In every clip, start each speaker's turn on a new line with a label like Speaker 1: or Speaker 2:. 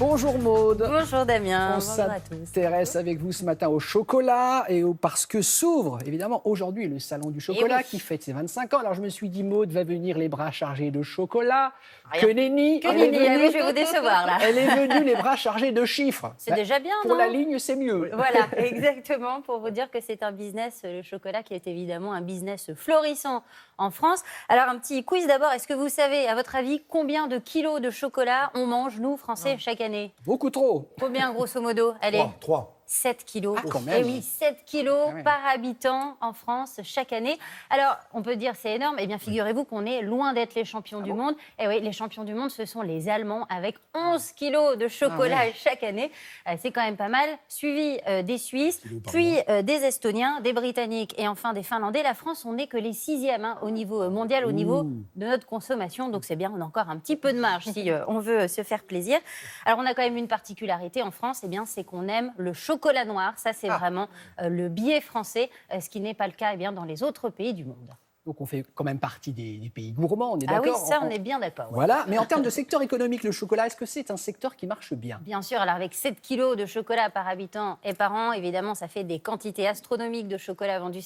Speaker 1: Bonjour Maude.
Speaker 2: Bonjour Damien,
Speaker 1: On
Speaker 2: bonjour à tous.
Speaker 1: s'intéresse avec vous ce matin au chocolat parce que s'ouvre évidemment aujourd'hui le salon du chocolat qui fête ses 25 ans. Alors je me suis dit Maude va venir les bras chargés de chocolat. Que nenni,
Speaker 2: je vais vous décevoir là.
Speaker 1: Elle est venue les bras chargés de chiffres.
Speaker 2: C'est déjà bien,
Speaker 1: pour
Speaker 2: non?
Speaker 1: la ligne, c'est mieux.
Speaker 2: Voilà, exactement, pour vous dire que c'est un business, le chocolat, qui est évidemment un business florissant en France. Alors, un petit quiz d'abord. Est-ce que vous savez, à votre avis, combien de kilos de chocolat on mange, nous, Français, chaque année?
Speaker 1: Beaucoup trop.
Speaker 2: Combien, grosso modo? Allez.
Speaker 3: 3.
Speaker 2: 7 kilos.
Speaker 1: Ah, quand même.
Speaker 2: Et oui, 7 kilos par habitant en France chaque année. Alors, on peut dire c'est énorme. Eh bien, figurez-vous qu'on est loin d'être les champions du monde. Et oui, les champions du monde, ce sont les Allemands avec 11 kilos de chocolat chaque année. C'est quand même pas mal. Suivi des Suisses, puis des Estoniens, des Britanniques et enfin des Finlandais. La France, on n'est que les 6e au niveau mondial, au niveau de notre consommation. Donc, c'est bien, on a encore un petit peu de marge si on veut se faire plaisir. Alors, on a quand même une particularité en France, eh bien, c'est qu'on aime le chocolat noir. Ça, c'est vraiment le biais français, ce qui n'est pas le cas dans les autres pays du monde.
Speaker 1: Donc on fait quand même partie des pays gourmands, on est
Speaker 2: Ah oui,
Speaker 1: d'accord?
Speaker 2: ça, on est bien d'accord. Ouais.
Speaker 1: Voilà, mais en termes de secteur économique, le chocolat, est-ce que c'est un secteur qui marche bien?
Speaker 2: Bien sûr, alors avec 7 kilos de chocolat par habitant et par an, évidemment, ça fait des quantités astronomiques de chocolat vendus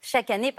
Speaker 2: chaque année,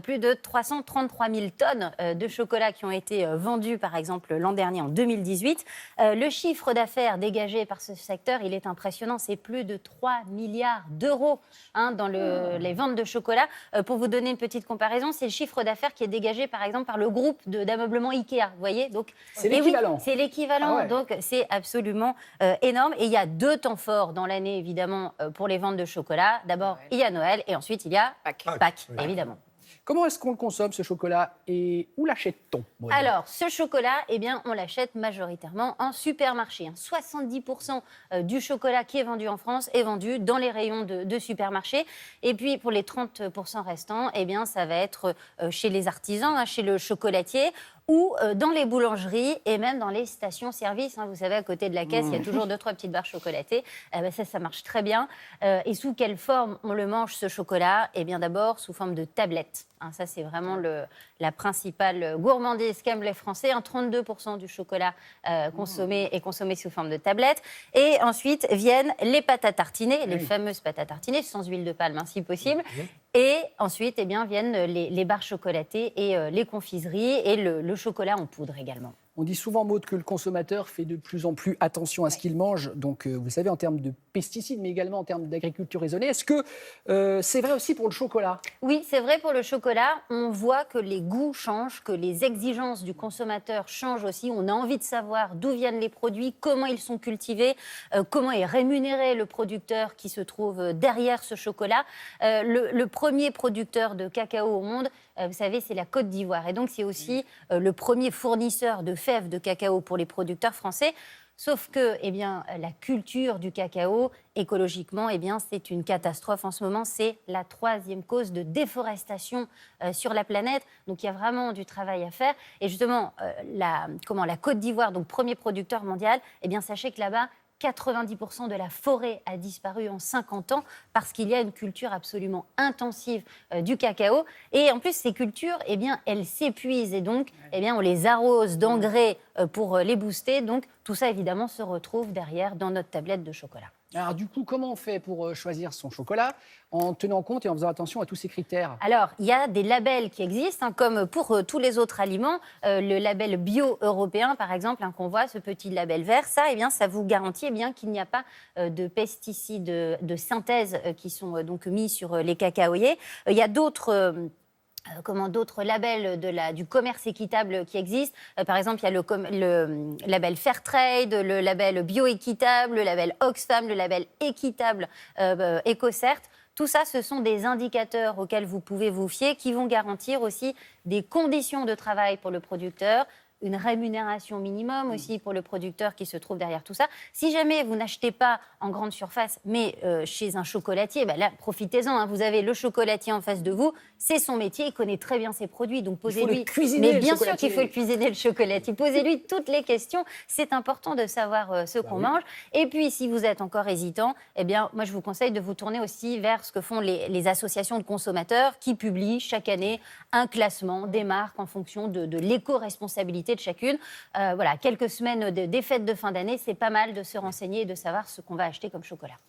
Speaker 2: plus de 333 000 tonnes de chocolat qui ont été vendues, par exemple, l'an dernier, en 2018. Le chiffre d'affaires dégagé par ce secteur, il est impressionnant, c'est plus de 3 milliards d'euros dans les ventes de chocolat. Pour vous donner une petite comparaison, c'est le chiffre d'affaires qui est dégagé, par exemple, par le groupe d'ameublement Ikea. Vous voyez, donc
Speaker 1: c'est l'équivalent.
Speaker 2: Oui, c'est l'équivalent. Donc, c'est absolument énorme. Et il y a 2 temps forts dans l'année, évidemment, pour les ventes de chocolat. D'abord, il y a Noël et ensuite, il y a Pâques, évidemment.
Speaker 1: Comment est-ce qu'on le consomme, ce chocolat, et où l'achète-t-on?
Speaker 2: Alors, ce chocolat, on l'achète majoritairement en supermarché. 70% du chocolat qui est vendu en France est vendu dans les rayons de supermarché. Et puis, pour les 30% restants, ça va être chez les artisans, chez le chocolatier, ou dans les boulangeries et même dans les stations-service. Vous savez, à côté de la caisse, il y a toujours 2-3 petites barres chocolatées. Ça marche très bien. Et sous quelle forme on le mange, ce chocolat? D'abord, sous forme de tablette. Ça, c'est vraiment la principale gourmandise qu'aiment les Français. 32% du chocolat consommé est consommé sous forme de tablette. Et ensuite viennent les pâtes à tartiner, les fameuses pâtes à tartiner, sans huile de palme, si possible. Et ensuite, viennent les barres chocolatées et les confiseries et le chocolat en poudre également.
Speaker 1: On dit souvent, Maude, que le consommateur fait de plus en plus attention à ce qu'il mange. Donc, vous savez, en termes de pesticides, mais également en termes d'agriculture raisonnée. Est-ce que c'est vrai aussi pour le chocolat?
Speaker 2: Oui, c'est vrai pour le chocolat. On voit que les goûts changent, que les exigences du consommateur changent aussi. On a envie de savoir d'où viennent les produits, comment ils sont cultivés, comment est rémunéré le producteur qui se trouve derrière ce chocolat. Le premier producteur de cacao au monde, vous savez, c'est la Côte d'Ivoire. Et donc, c'est aussi le premier fournisseur de fèves de cacao pour les producteurs français. Sauf que la culture du cacao, écologiquement, c'est une catastrophe en ce moment. C'est la 3e cause de déforestation sur la planète. Donc, il y a vraiment du travail à faire. Et justement, la Côte d'Ivoire, donc premier producteur mondial, sachez que là-bas, 90% de la forêt a disparu en 50 ans parce qu'il y a une culture absolument intensive du cacao. Et en plus, ces cultures, elles s'épuisent et donc, on les arrose d'engrais pour les booster. Donc, tout ça, évidemment, se retrouve derrière dans notre tablette de chocolat.
Speaker 1: Alors du coup, comment on fait pour choisir son chocolat en tenant compte et en faisant attention à tous ces critères?
Speaker 2: Alors, il y a des labels qui existent, comme pour tous les autres aliments. Le label bio européen, par exemple, qu'on voit, ce petit label vert, ça vous garantit qu'il n'y a pas de pesticides de synthèse qui sont donc mis sur les cacaoyers. Il y a d'autres labels du commerce équitable qui existent. Par exemple, il y a le label Fairtrade, le label Bio-équitable, le label Oxfam, le label équitable EcoCert. Tout ça, ce sont des indicateurs auxquels vous pouvez vous fier qui vont garantir aussi des conditions de travail pour le producteur, une rémunération minimum aussi pour le producteur qui se trouve derrière tout ça. Si jamais vous n'achetez pas en grande surface, mais chez un chocolatier, là, profitez-en. Vous avez le chocolatier en face de vous, c'est son métier, il connaît très bien ses produits, donc posez-lui.
Speaker 1: Mais
Speaker 2: bien sûr qu'il faut le cuisiner, le chocolatier. Posez-lui toutes les questions. C'est important de savoir ce qu'on mange. Et puis, si vous êtes encore hésitant, moi, je vous conseille de vous tourner aussi vers ce que font les associations de consommateurs qui publient chaque année un classement des marques en fonction de l'éco-responsabilité spécificité de chacune. Voilà, quelques semaines des fêtes de fin d'année, c'est pas mal de se renseigner et de savoir ce qu'on va acheter comme chocolat.